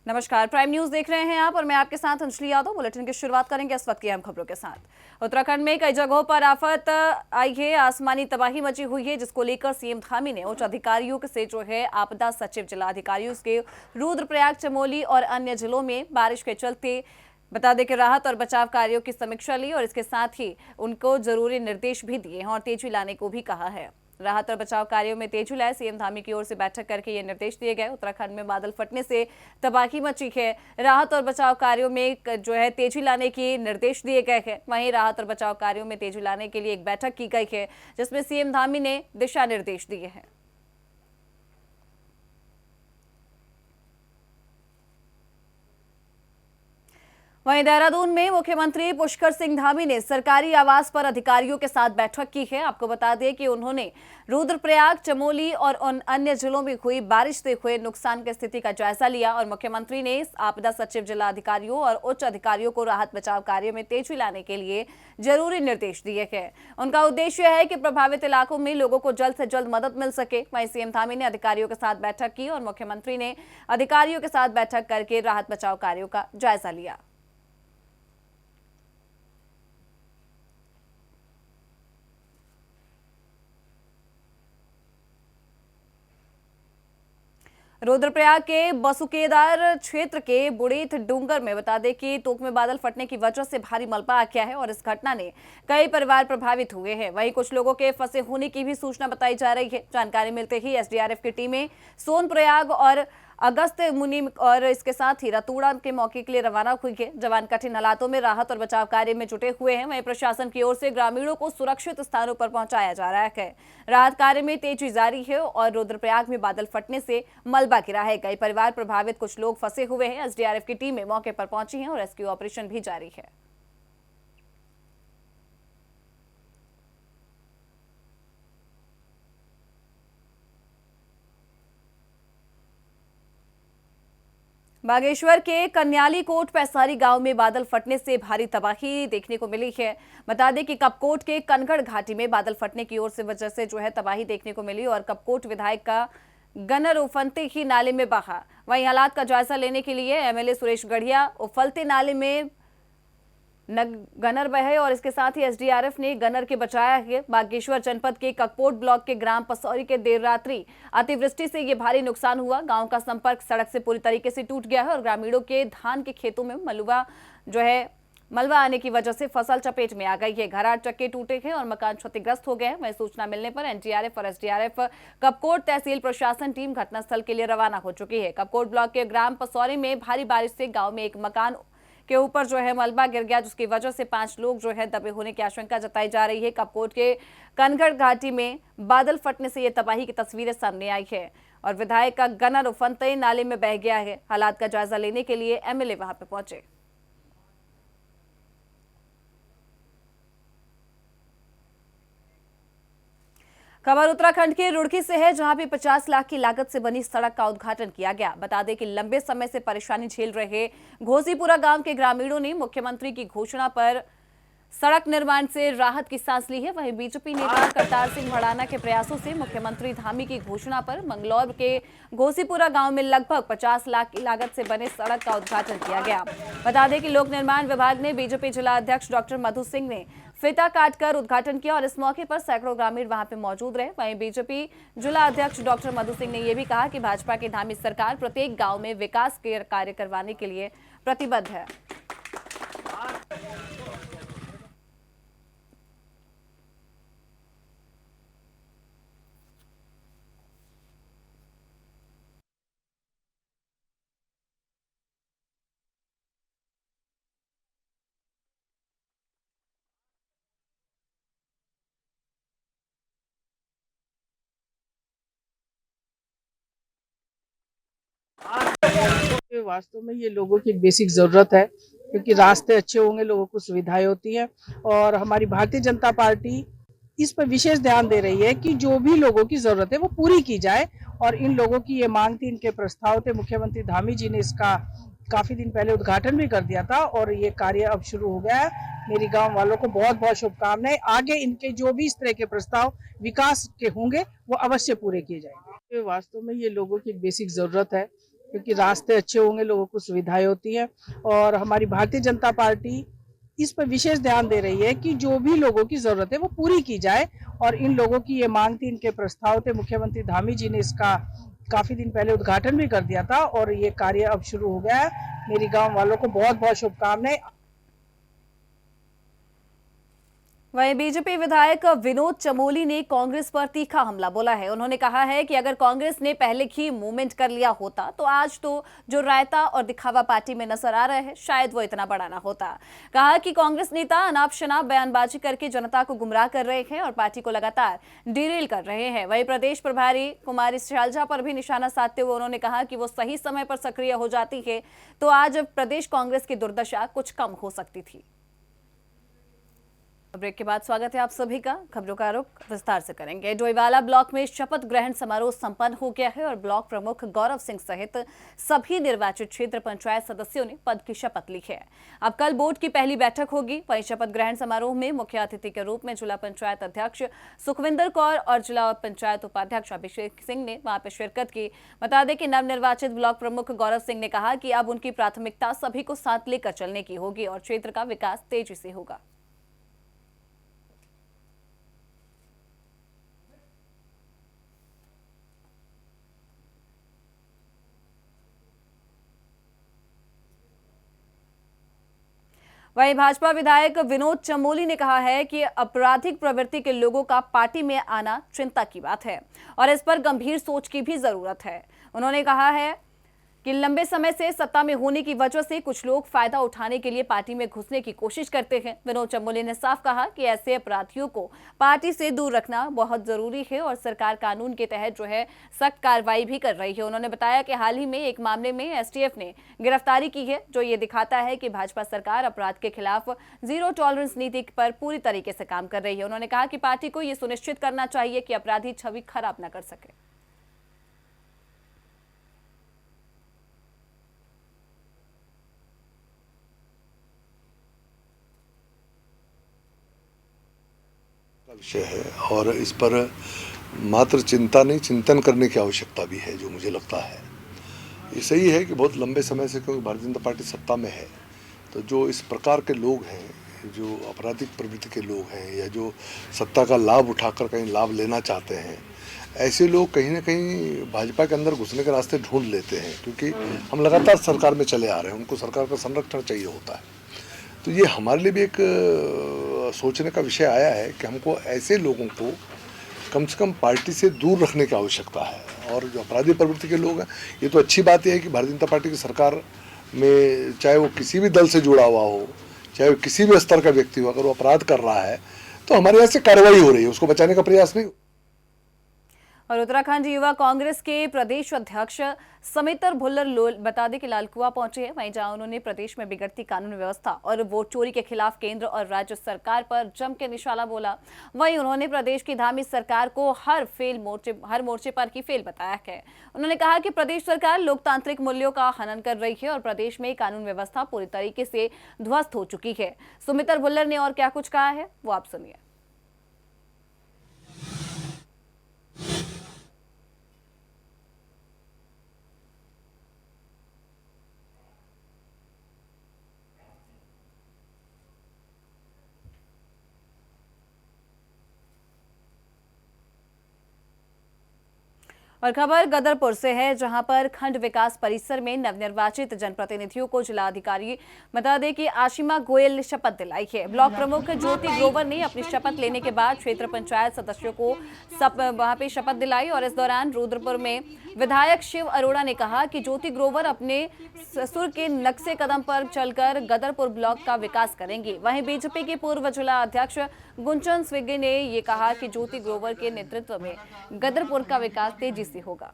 नमस्कार, prime news देख रहे हैं आप और मैं आपके साथ अंजलि यादव। बुलेटिन की शुरुआत करेंगे इस वक्त की अहम खबरों के साथ। उत्तराखंड में कई जगहों पर आफत आई है, आसमानी तबाही मची हुई है, जिसको लेकर सीएम धामी ने उच्च अधिकारियों से आपदा सचिव, जिला अधिकारियों के रुद्रप्रयाग, चमोली और अन्य जिलों में बारिश के चलते बता दें कि राहत और बचाव कार्यों की समीक्षा ली और इसके साथ ही उनको जरूरी निर्देश भी दिए हैं और तेजी लाने को भी कहा है। राहत और बचाव कार्यों में तेजी लाए, सीएम धामी की ओर से बैठक करके ये निर्देश दिए गए। उत्तराखंड में बादल फटने से तबाही मची है, राहत और बचाव कार्यों में तेजी लाने के निर्देश दिए गए हैं। वहीं राहत और बचाव कार्यों में तेजी लाने के लिए एक बैठक की गई है, जिसमें सीएम धामी ने दिशा निर्देश दिए हैं। वहीं देहरादून में मुख्यमंत्री पुष्कर सिंह धामी ने सरकारी आवास पर अधिकारियों के साथ बैठक की है। आपको बता दें कि उन्होंने रुद्रप्रयाग, चमोली और उन अन्य जिलों में हुई बारिश से हुए नुकसान की स्थिति का जायजा लिया और मुख्यमंत्री ने आपदा सचिव, जिला अधिकारियों और उच्च अधिकारियों को राहत बचाव कार्य में तेजी लाने के लिए जरूरी निर्देश दिए हैं। उनका उद्देश्य है कि प्रभावित इलाकों में लोगों को जल्द से जल्द मदद मिल सके। वहीं सीएम धामी ने अधिकारियों के साथ बैठक की और मुख्यमंत्री ने अधिकारियों के साथ बैठक करके राहत बचाव कार्यों का जायजा लिया। रुद्रप्रयाग के बसुकेदार क्षेत्र के बुड़ेत डूंगर में बता दें कि तोक में बादल फटने की वजह से भारी मलबा आ गया है और इस घटना ने कई परिवार प्रभावित हुए हैं। वहीं कुछ लोगों के फंसे होने की भी सूचना बताई जा रही है। जानकारी मिलते ही एसडीआरएफ की टीमें सोनप्रयाग और अगस्त मुनि और इसके साथ ही रतूड़ा के मौके के लिए रवाना हुई है। जवान कठिन हालातों में राहत और बचाव कार्य में जुटे हुए हैं। वहीं प्रशासन की ओर से ग्रामीणों को सुरक्षित स्थानों पर पहुंचाया जा रहा है। राहत कार्य में तेजी जारी है और रुद्रप्रयाग में बादल फटने से मलबा गिरा है। कई परिवार प्रभावित, कुछ लोग फंसे हुए हैं। एसडीआरएफ की टीमें मौके पर पहुंची हैं और रेस्क्यू ऑपरेशन भी जारी है। बागेश्वर के कन्याली कोट पैसारी गांव में बादल फटने से भारी तबाही देखने को मिली है। बता दें कि कपकोट के कनगढ़ घाटी में बादल फटने की ओर से वजह से तबाही देखने को मिली और कपकोट विधायक का गनर उफनते ही नाले में बहा। वहीं हालात का जायजा लेने के लिए एमएलए सुरेश गढ़िया उफलते नाले में गनर बहे और इसके साथ ही एसडीआरएफ ने गनर के बचाया है। बागेश्वर जनपद के ककपोट ब्लॉक के ग्राम पसौरी के देर रात्रि अतिवृष्टि से ये भारी नुकसान हुआ। गांव का संपर्क सड़क से पूरी तरीके से टूट गया है और ग्रामीणों के धान के खेतों में मलबा आने की वजह से फसल चपेट में आ गई है। घराट चक्के टूटे हैं और मकान क्षतिग्रस्त हो गए हैं। वहीं सूचना मिलने पर एनडीआरएफ और एसडीआरएफ कपकोट तहसील प्रशासन टीम घटनास्थल के लिए रवाना हो चुकी है। कपकोट ब्लॉक के ग्राम पसौरी में भारी बारिश से गांव में एक मकान के ऊपर मलबा गिर गया, जिसकी वजह से 5 लोग दबे होने की आशंका जताई जा रही है। कपकोट के कनगढ़ घाटी में बादल फटने से ये तबाही की तस्वीरें सामने आई है और विधायक का गनर उफनते नाले में बह गया है। हालात का जायजा लेने के लिए एमएलए वहां पे पहुंचे। खबर उत्तराखंड के रुड़की से है, जहां भी 50 लाख की लागत से बनी सड़क का उद्घाटन किया गया। बता दें कि लंबे समय से परेशानी झेल रहे घोसीपुरा गांव के ग्रामीणों ने मुख्यमंत्री की घोषणा पर सड़क निर्माण से राहत की सांस ली है। वहीं बीजेपी नेता करतार सिंह भड़ाना के प्रयासों से मुख्यमंत्री धामी की घोषणा पर मंगलौर के घोसीपुरा गांव में लगभग 50 लाख की लागत से बने सड़क का उद्घाटन किया गया। बता दें कि लोक निर्माण विभाग ने बीजेपी जिला अध्यक्ष डॉक्टर मधु सिंह ने फीता काटकर उद्घाटन किया और इस मौके पर सैकड़ों ग्रामीण वहां पे मौजूद रहे। वहीं बीजेपी जिला अध्यक्ष डॉक्टर मधु सिंह ने यह भी कहा कि भाजपा की धामी सरकार प्रत्येक गांव में विकास के कार्य करवाने के लिए प्रतिबद्ध है। वास्तव में ये लोगों की बेसिक जरूरत है, क्योंकि रास्ते अच्छे होंगे, लोगों को सुविधाएं होती हैं। और हमारी भारतीय जनता पार्टी इस पर विशेष ध्यान दे रही है कि जो भी लोगों की जरूरत है वो पूरी की जाए। और इन लोगों की ये मांग थी, इनके प्रस्ताव थे। मुख्यमंत्री धामी जी ने इसका काफी दिन पहले उद्घाटन भी कर दिया था और ये कार्य अब शुरू हो गया है। मेरी गांव वालों को बहुत बहुत शुभकामनाएं। आगे इनके जो भी इस तरह के प्रस्ताव विकास के होंगे वो अवश्य पूरे किए जाएंगे। वास्तव में ये लोगों की बेसिक जरूरत है, क्योंकि रास्ते अच्छे होंगे लोगों को सुविधाएं होती हैं। और हमारी भारतीय जनता पार्टी इस पर विशेष ध्यान दे रही है कि जो भी लोगों की जरूरत है वो पूरी की जाए। और इन लोगों की ये मांग थी, इनके प्रस्ताव थे, मुख्यमंत्री धामी जी ने इसका काफी दिन पहले उद्घाटन भी कर दिया था और ये कार्य अब शुरू हो गया है। मेरी गांव वालों को बहुत बहुत शुभकामनाएं। वहीं बीजेपी विधायक विनोद चमोली ने कांग्रेस पर तीखा हमला बोला है। उन्होंने कहा है कि अगर कांग्रेस ने पहले ही मूवमेंट कर लिया होता तो आज तो जो रायता और दिखावा पार्टी में नजर आ रहा है शायद वो इतना बड़ा ना होता। कहा कि कांग्रेस नेता अनाप शनाप बयानबाजी करके जनता को गुमराह कर रहे हैं और पार्टी को लगातार डिरेल कर रहे हैं। वहीं प्रदेश प्रभारी कुमारी शैलजा पर भी निशाना साधते हुए उन्होंने कहा कि वो सही समय पर सक्रिय हो जाती है तो आज प्रदेश कांग्रेस की दुर्दशा कुछ कम हो सकती थी। ब्रेक के बाद स्वागत है आप सभी का। खबरों का रुख विस्तार से करेंगे। डोईवाला ब्लॉक में शपथ ग्रहण समारोह संपन्न हो गया है और ब्लॉक प्रमुख गौरव सिंह सहित सभी निर्वाचित क्षेत्र पंचायत सदस्यों ने पद की शपथ ली है। अब कल बोर्ड की पहली बैठक होगी। वहीं शपथ ग्रहण समारोह में मुख्य अतिथि के रूप में जिला पंचायत अध्यक्ष सुखविंदर कौर और जिला पंचायत उपाध्यक्ष अभिषेक सिंह ने वहां पर शिरकत की। बता दें कि नवनिर्वाचित ब्लॉक प्रमुख गौरव सिंह ने कहा कि अब उनकी प्राथमिकता सभी को साथ लेकर चलने की होगी और क्षेत्र का विकास तेजी से होगा। वहीं भाजपा विधायक विनोद चमोली ने कहा है कि आपराधिक प्रवृत्ति के लोगों का पार्टी में आना चिंता की बात है और इस पर गंभीर सोच की भी जरूरत है। उन्होंने कहा है कि लंबे समय से सत्ता में होने की वजह से कुछ लोग फायदा उठाने के लिए पार्टी में घुसने की कोशिश करते हैं। विनोद चमोली ने साफ कहा कि ऐसे अपराधियों को पार्टी से दूर रखना बहुत जरूरी है और सरकार कानून के तहत जो है सख्त कार्रवाई भी कर रही है। उन्होंने बताया कि हाल ही में एक मामले में एसटीएफ ने गिरफ्तारी की है जो ये दिखाता है कि भाजपा सरकार अपराध के खिलाफ जीरो टॉलरेंस नीति पर पूरी तरीके से काम कर रही है। उन्होंने कहा कि पार्टी को ये सुनिश्चित करना चाहिए कि अपराधी छवि खराब न कर सके। विषय है और इस पर मात्र चिंता नहीं चिंतन करने की आवश्यकता भी है। जो मुझे लगता है ये सही है कि बहुत लंबे समय से क्योंकि भारतीय जनता पार्टी सत्ता में है तो जो इस प्रकार के लोग हैं, जो आपराधिक प्रवृत्ति के लोग हैं या जो सत्ता का लाभ उठाकर कहीं लाभ लेना चाहते हैं, ऐसे लोग कहीं ना कहीं भाजपा के अंदर घुसने के रास्ते ढूंढ लेते हैं। क्योंकि हम लगातार सरकार में चले आ रहे हैं, उनको सरकार का संरक्षण चाहिए होता है। तो ये हमारे लिए भी एक सोचने का विषय आया है कि हमको ऐसे लोगों को कम से कम पार्टी से दूर रखने की आवश्यकता है। और जो अपराधी प्रवृत्ति के लोग हैं, ये तो अच्छी बात है कि भारतीय जनता पार्टी की सरकार में चाहे वो किसी भी दल से जुड़ा हुआ हो, चाहे वो किसी भी स्तर का व्यक्ति हो, अगर वो अपराध कर रहा है तो हमारे यहाँ से कार्रवाई हो रही है, उसको बचाने का प्रयास नहीं। और उत्तराखंड युवा कांग्रेस के प्रदेश अध्यक्ष समितर भुल्लर बता दें कि लालकुआ पहुंचे हैं, वहीं जहां उन्होंने प्रदेश में बिगड़ती कानून व्यवस्था और वोट चोरी के खिलाफ केंद्र और राज्य सरकार पर जम के निशाना बोला। वहीं उन्होंने प्रदेश की धामी सरकार को हर मोर्चे पर ही फेल बताया है। उन्होंने कहा कि प्रदेश सरकार लोकतांत्रिक मूल्यों का हनन कर रही है और प्रदेश में कानून व्यवस्था पूरी तरीके से ध्वस्त हो चुकी है। सुमितर भुल्लर ने और क्या कुछ कहा है वो आप सुनिए। और खबर गदरपुर से है, जहां पर खंड विकास परिसर में नवनिर्वाचित जनप्रतिनिधियों को जिलाधिकारी बता दें कि आशिमा गोयल ने शपथ दिलाई है। ब्लॉक प्रमुख ज्योति ग्रोवर ने अपनी शपथ लेने के बाद क्षेत्र पंचायत सदस्यों को वहां पे शपथ दिलाई और इस दौरान रुद्रपुर में विधायक शिव अरोड़ा ने कहा कि ज्योति ग्रोवर अपने ससुर के नक्शे कदम पर चलकर गदरपुर ब्लॉक का विकास करेंगी। वहीं बीजेपी के पूर्व जिला अध्यक्ष गुंचन स्विग्गी ने ये कहा कि ज्योति ग्रोवर के नेतृत्व में गदरपुर का विकास तेजी से होगा।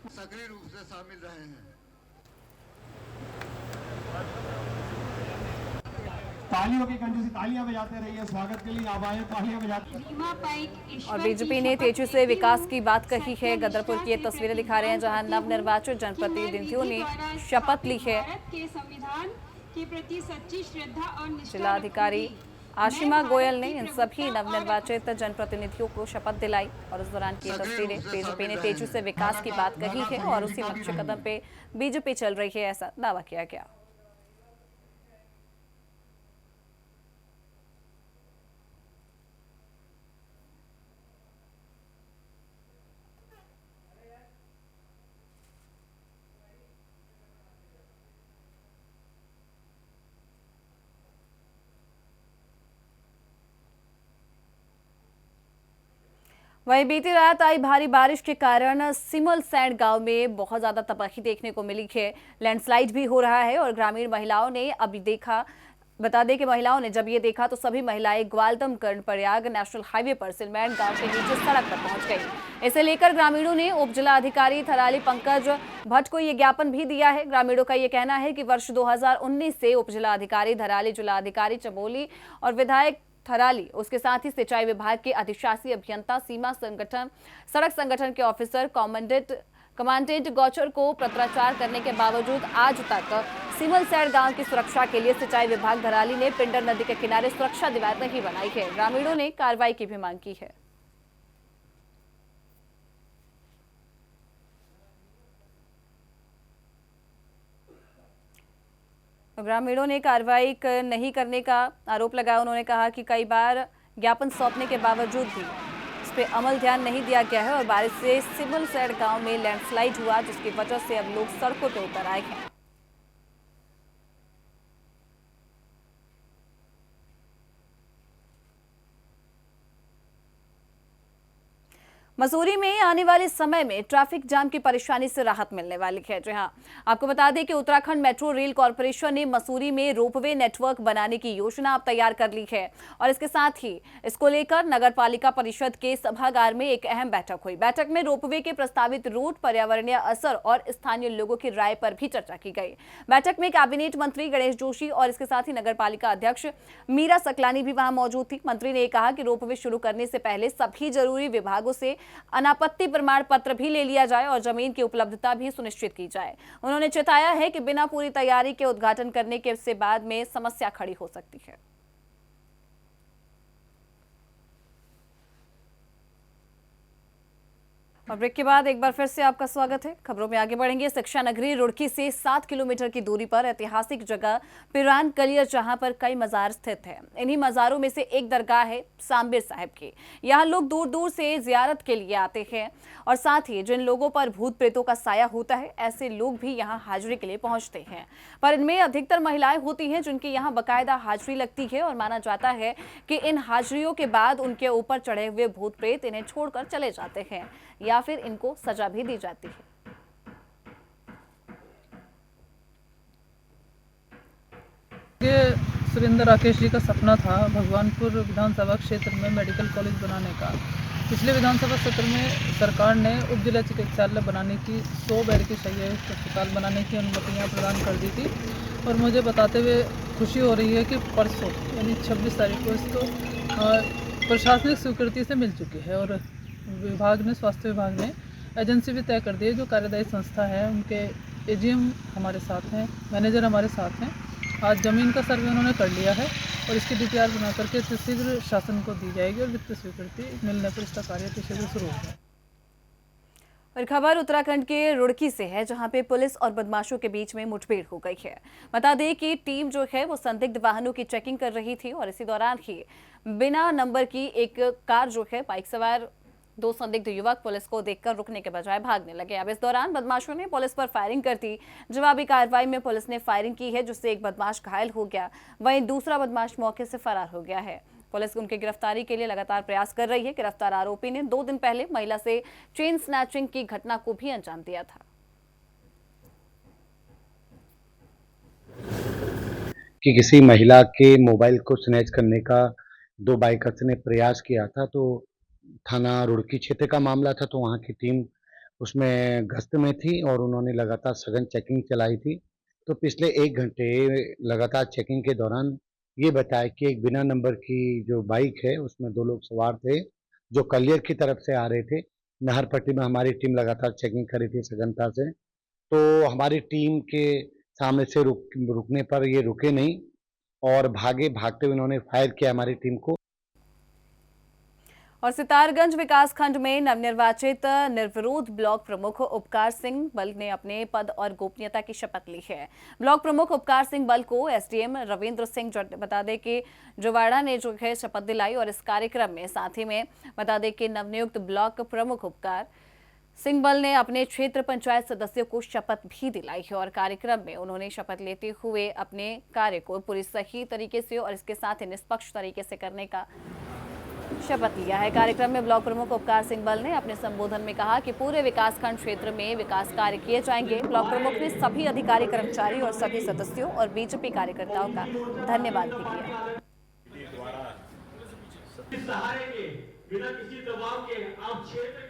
सक्रिय रूप से शामिल रहे हैं। तालियों की कंजूसी से तालियां बजाते रहिए, स्वागत के लिए आप आए, तालियां बजाते। और बीजेपी ने तेजी से विकास की बात कही है। गदरपुर की ये तस्वीरें दिखा रहे हैं जहां नवनिर्वाचित जनप्रतिनिधियों ने शपथ ली है। संविधान के प्रति सच्ची श्रद्धा और निष्ठा जिलाधिकारी आशिमा गोयल ने इन सभी नवनिर्वाचित जनप्रतिनिधियों को शपथ दिलाई और उस दौरान की तस्वीरें। बीजेपी ने तेजी से विकास की बात कही है और उसी नक्शे कदम पे बीजेपी चल रही है, ऐसा दावा किया गया। वहीं बीती रात आई भारी बारिश के कारण सिमलसैंड गांव में बहुत ज्यादा तबाही देखने को मिली है। लैंडस्लाइड भी हो रहा है और ग्रामीण महिलाओं ने अभी देखा, बता दें कि महिलाओं ने जब ये देखा तो सभी महिलाएं ग्वालदम कर्णप्रयाग नेशनल हाईवे पर सिलमैंड गांव के नीचे सड़क पर पहुंच गई। इसे लेकर ग्रामीणों ने उप जिलाधिकारी थराली पंकज भट्ट को ये ज्ञापन भी दिया है। ग्रामीणों का ये कहना है कि वर्ष 2019 से उप जिलाधिकारी धराली, जिलाधिकारी चमोली और विधायक थराली, उसके साथ ही सिंचाई विभाग के अधिशासी अभियंता, सीमा संगठन, सड़क संगठन के ऑफिसर, कमांडेंट गौचर को पत्राचार करने के बावजूद आज तक सिमलसैंड गांव की सुरक्षा के लिए सिंचाई विभाग धराली ने पिंडर नदी के किनारे सुरक्षा दीवार नहीं बनाई है। ग्रामीणों ने कार्रवाई की भी मांग की है। ग्रामीणों ने कार्रवाई नहीं करने का आरोप लगाया। उन्होंने कहा कि कई बार ज्ञापन सौंपने के बावजूद भी इस पे अमल ध्यान नहीं दिया गया है और बारिश से सिमलसैंड गांव में लैंडस्लाइड हुआ, जिसकी वजह से अब लोग सड़कों पर उतर आए हैं। मसूरी में आने वाले समय में ट्रैफिक जाम की परेशानी से राहत मिलने वाली है। जी हां, आपको बता दें कि उत्तराखंड मेट्रो रेल कॉरपोरेशन ने मसूरी में रोपवे नेटवर्क बनाने की योजना अब तैयार कर ली है और इसके साथ ही इसको लेकर नगर पालिका परिषद के सभागार में एक अहम बैठक हुई। बैठक में रोपवे के प्रस्तावित रूट, पर्यावरणीय असर और स्थानीय लोगों की राय पर भी चर्चा की गई। बैठक में कैबिनेट मंत्री गणेश जोशी और इसके साथ ही नगर पालिका अध्यक्ष मीरा सकलानी भी वहां मौजूद थी। मंत्री ने कहा कि रोपवे शुरू करने से पहले सभी जरूरी विभागों से अनापत्ति प्रमाण पत्र भी ले लिया जाए और जमीन की उपलब्धता भी सुनिश्चित की जाए। उन्होंने चेताया है कि बिना पूरी तैयारी के उद्घाटन करने के से बाद में समस्या खड़ी हो सकती है। और ब्रेक के बाद एक बार फिर से आपका स्वागत है। खबरों में आगे बढ़ेंगे। शिक्षा नगरी रुड़की से 7 किलोमीटर की दूरी पर ऐतिहासिक जगह पिरान कलियर, जहां पर कई मजार स्थित हैं। इन्हीं मजारों में से एक दरगाह है सांबीर साहिब की। यहाँ लोग दूर दूर से जियारत के लिए आते हैं और साथ ही जिन लोगों पर भूत प्रेतों का साया होता है, ऐसे लोग भी यहाँ हाजिरी के लिए पहुंचते हैं। पर इनमें अधिकतर महिलाएं होती हैं जिनकी यहाँ बाकायदा हाजिरी लगती है और माना जाता है कि इन हाजिरियों के बाद उनके ऊपर चढ़े हुए भूत प्रेत इन्हें छोड़कर चले जाते हैं या फिर इनको सजा भी दी जाती है। ये सुरेंद्र राकेश जी का सपना था भगवानपुर विधानसभा क्षेत्र में मेडिकल कॉलेज बनाने का। पिछले विधानसभा सत्र में सरकार ने उप जिला चिकित्सालय बनाने की 100 बेड की शय्यायुक्त अस्पताल बनाने की अनुमतियाँ प्रदान कर दी थी और मुझे बताते हुए खुशी हो रही है कि परसों यानी 26 तारीख को इसको प्रशासनिक स्वीकृति से मिल चुकी है और विभाग ने, स्वास्थ्य विभाग ने एजेंसी भी तय कर दी है। जो कार्यदायी संस्था है उनके एजीएम हमारे साथ हैं, मैनेजर हमारे साथ हैं। आज ज़मीन का सर्वे उन्होंने कर लिया है और इसकी डीपीआर बना करके शीघ्र शासन को दी जाएगी और वित्तीय स्वीकृति मिलने पर इसका कार्य शीघ्र शुरू होगा। और खबर उत्तराखंड के रुड़की से है, जहां पे पुलिस और बदमाशों के बीच में मुठभेड़ हो गई है। बता दें कि टीम जो है वो संदिग्ध वाहनों की चेकिंग कर रही थी और इसी दौरान ही बिना नंबर की एक कार जो है, बाइक सवार 2 संदिग्ध युवक पुलिस को देखकर रुकने के बजाय भागने लगे। अब इस दौरान बदमाशों ने पुलिस पर फायरिंग कर दी। जवाबी कार्रवाई में पुलिस ने फायरिंग की है, जिससे एक बदमाश घायल हो गया, वहीं दूसरा बदमाश मौके से फरार हो गया है। पुलिस उनकी गिरफ्तारी के लिए लगातार प्रयास कर रही है। गिरफ्तार आरोपी ने 2 दिन पहले महिला से चेन स्नैचिंग की घटना को भी अंजाम दिया था। कि किसी महिला के मोबाइल को स्नैच करने का 2 बाइकर्स ने प्रयास किया था, तो थाना रुड़की क्षेत्र का मामला था। तो वहाँ की टीम उसमें गश्त में थी और उन्होंने लगातार सघन चेकिंग चलाई थी। तो पिछले 1 घंटे लगातार चेकिंग के दौरान ये बताया कि एक बिना नंबर की जो बाइक है उसमें 2 लोग सवार थे जो कलियर की तरफ से आ रहे थे। नहर पट्टी में हमारी टीम लगातार चेकिंग कर रही थी सघनता से। तो हमारी टीम के सामने से रुकने पर ये रुके नहीं और भागते हुए उन्होंने फायर किया हमारी टीम को। और सितारगंज विकास खंड में नवनिर्वाचित निर्विरोध ब्लॉक प्रमुख उपकार सिंह बल ने अपने पद और गोपनीयता की शपथ ली है। ब्लॉक प्रमुख उपकार सिंह बल को एसडीएम रविंद्र सिंह, बता दें कि जुवाड़ा ने जो है शपथ दिलाई और इस कार्यक्रम में साथ ही में बता दें कि नवनियुक्त ब्लॉक प्रमुख उपकार सिंह बल ने अपने क्षेत्र पंचायत सदस्यों को शपथ भी दिलाई है और कार्यक्रम में उन्होंने शपथ लेते हुए अपने कार्य को पूरी सही तरीके से और इसके साथ ही निष्पक्ष तरीके से करने का शपथ लिया है। कार्यक्रम में ब्लॉक प्रमुख उपकार सिंह बल ने अपने संबोधन में कहा कि पूरे विकासखंड क्षेत्र में विकास कार्य किए जाएंगे। ब्लॉक प्रमुख ने सभी अधिकारी, कर्मचारी और सभी सदस्यों और बीजेपी कार्यकर्ताओं का धन्यवाद भी किया। सहारे के बिना किसी दबाव के आप क्षेत्र